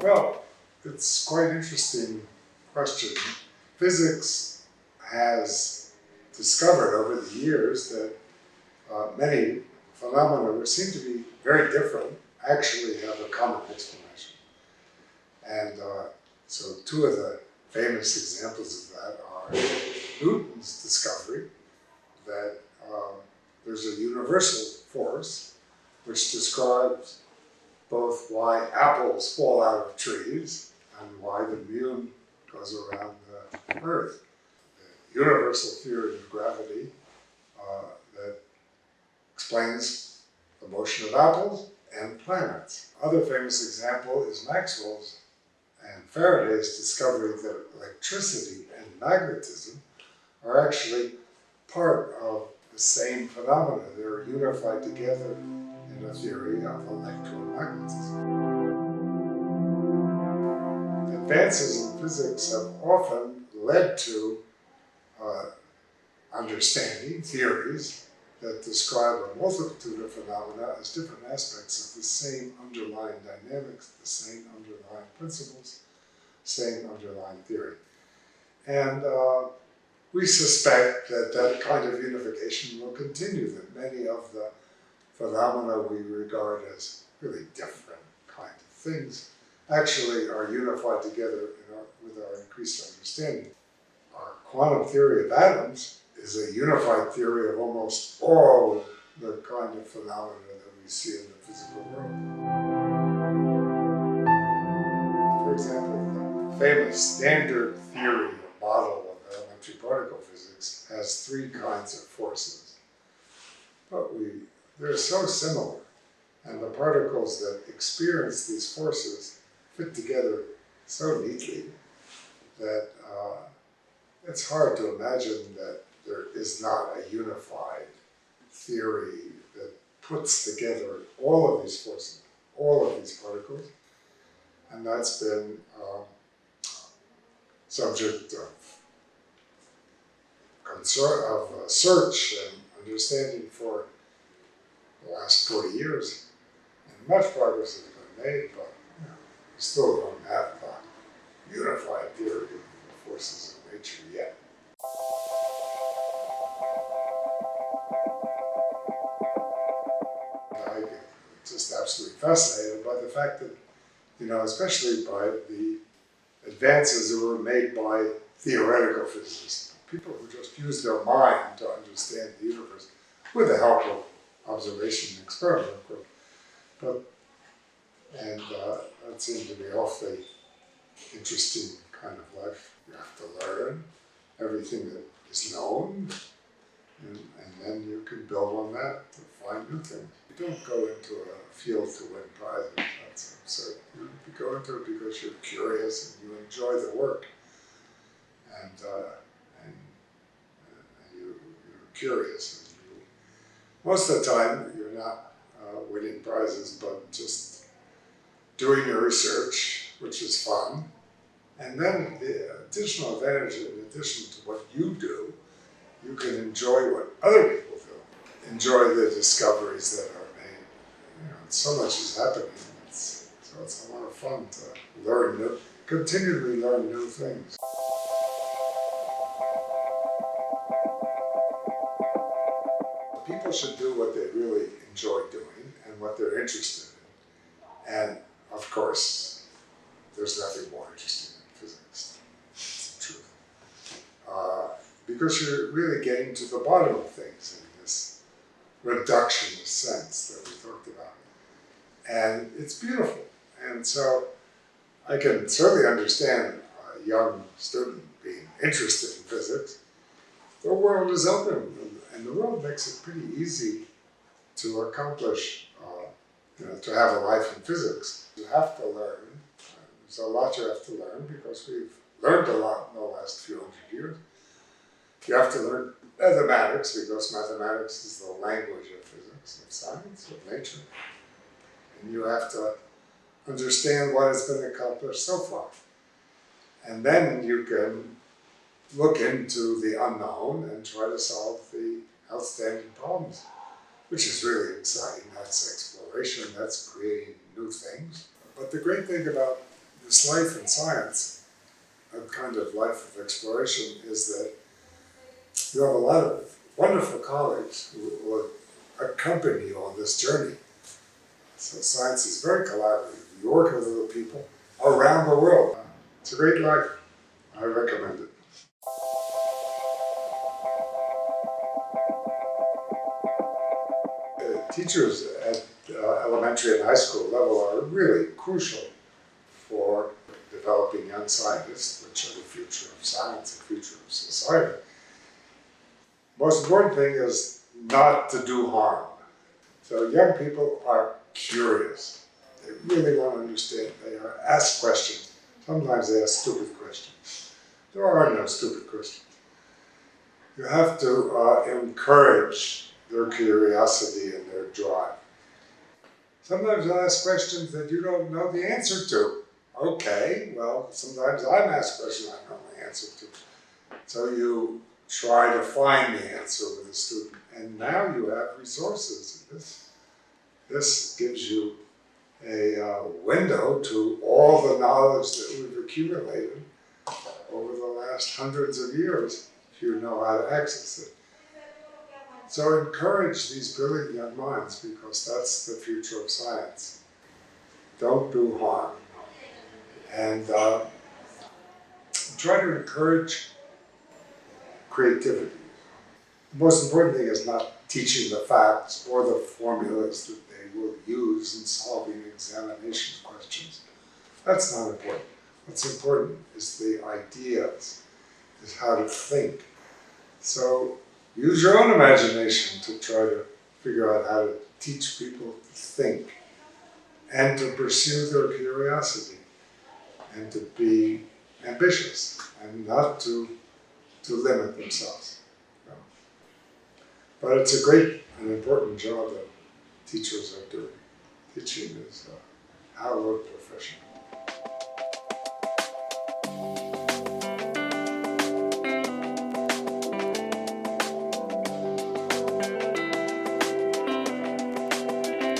Well, it's quite an interesting question. Physics has discovered over the years that many phenomena which seem to be very different actually have a common explanation. And so two of the famous examples of that are Newton's discovery that there's a universal force which describes both why apples fall out of trees and why the moon goes around the Earth. The universal theory of gravity that explains the motion of apples and planets. Other famous example is Maxwell's and Faraday's discovery that electricity and magnetism are actually part of the same phenomena. They're unified together in a theory of electromagnetism. Advances in physics have often led to understanding theories that describe a multitude of phenomena as different aspects of the same underlying dynamics, the same underlying principles, same underlying theory. And we suspect that that kind of unification will continue, that many of the phenomena we regard as really different kind of things actually are unified together with our increased understanding. Our quantum theory of atoms is a unified theory of almost all the kind of phenomena that we see in the physical world. For example, the famous standard theory or model of elementary particle physics has three kinds of forces. But they're so similar, and the particles that experience these forces fit together so neatly that it's hard to imagine that there is not a unified theory that puts together all of these forces, all of these particles, and that's been subject of search and understanding for the last 40 years. And much progress has been made, but we still don't have a unified theory of the forces of nature yet. I get just absolutely fascinated by the fact that, especially by the advances that were made by theoretical physicists, people who just use their mind to understand the universe with the help of observation and experiment, of course. And that seemed to be awfully interesting kind of life. You have to learn everything that is known, and then you can build on that to find new things. You don't go into a field to win prizes, that's absurd. You go into it because you're curious and you enjoy the work. And you're curious. And most of the time, you're not winning prizes, but just doing your research, which is fun. And then the additional advantage, in addition to what you do, you can enjoy what other people do. Enjoy the discoveries that are made. So much is happening. So it's a lot of fun to continually learn new things. People should do what they really enjoy doing and what they're interested in. And of course, there's nothing more interesting than physics. It's the truth. Because you're really getting to the bottom of things in this reductionist sense that we talked about. And it's beautiful. And so I can certainly understand a young student being interested in physics. The world is open, and the world makes it pretty easy to accomplish, to have a life in physics. You have to learn. There's a lot you have to learn because we've learned a lot in the last few hundred years. You have to learn mathematics because mathematics is the language of physics, of science, of nature. And you have to understand what has been accomplished so far. And then you can look into the unknown and try to solve the outstanding problems, which is really exciting. That's exploration, that's creating new things. But the great thing about this life in science, a kind of life of exploration, is that you have a lot of wonderful colleagues who will accompany you on this journey. So science is very collaborative. You work with other people around the world. It's a great life. I recommend it. Teachers at elementary and high school level are really crucial for developing young scientists, which are the future of science, the future of society. Most important thing is not to do harm. So young people are curious. They really want to understand. They ask questions. Sometimes they ask stupid questions. There are no stupid questions. You have to encourage their curiosity and their drive. Sometimes I ask questions that you don't know the answer to. Okay, well, sometimes I'm asked questions I don't know the answer to. So you try to find the answer with a student. And now you have resources. This gives you a window to all the knowledge that we've accumulated over the last hundreds of years, if you know how to access it. So encourage these brilliant young minds, because that's the future of science. Don't do harm. And try to encourage creativity. The most important thing is not teaching the facts or the formulas that they will use in solving examination questions. That's not important. What's important is the ideas, is how to think. So use your own imagination to try to figure out how to teach people to think and to pursue their curiosity and to be ambitious and not to limit themselves. No. But it's a great and important job that teachers are doing. Teaching is a hallowed profession.